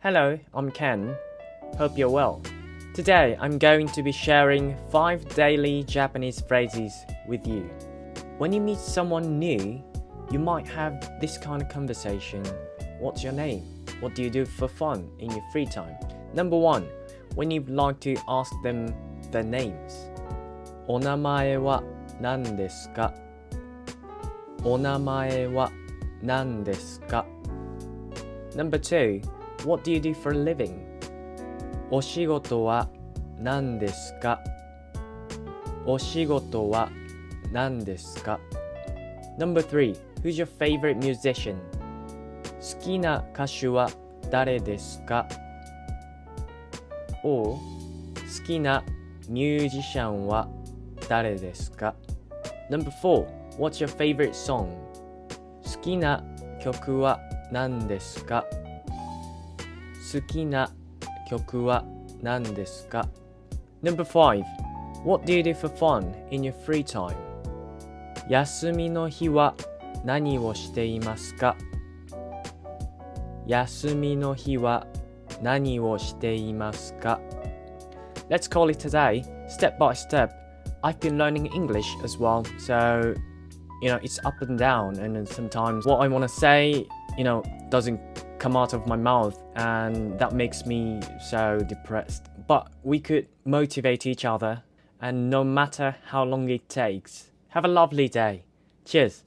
Hello, I'm Ken. Hope you're well. Today, I'm going to be sharing 5 daily Japanese phrases with you. When you meet someone new, you might have this kind of conversation. What's your name? What do you do for fun in your free time? Number 1, when you'd like to ask them their names. お名前は何ですか? お名前は何ですか? Number 2, what do you do for a living? お仕事は何ですか? お仕事は何ですか? Number 3, who's your favorite musician? 好きな歌手は誰ですか? Or 好きなミュージシャンは誰ですか? Number 4, what's your favorite song? 好きな曲は何ですか? 好きな曲は何ですか? Number 5, what do you do for fun in your free time? 休みの日は何をしていますか? 休みの日は何をしていますか? Let's call it today, step by step. I've been learning English as well, so, it's up and down, and then sometimes what I want to say, doesn't come out of my mouth, and that makes me so depressed. But we could motivate each other, and no matter how long it takes, have a lovely day. Cheers!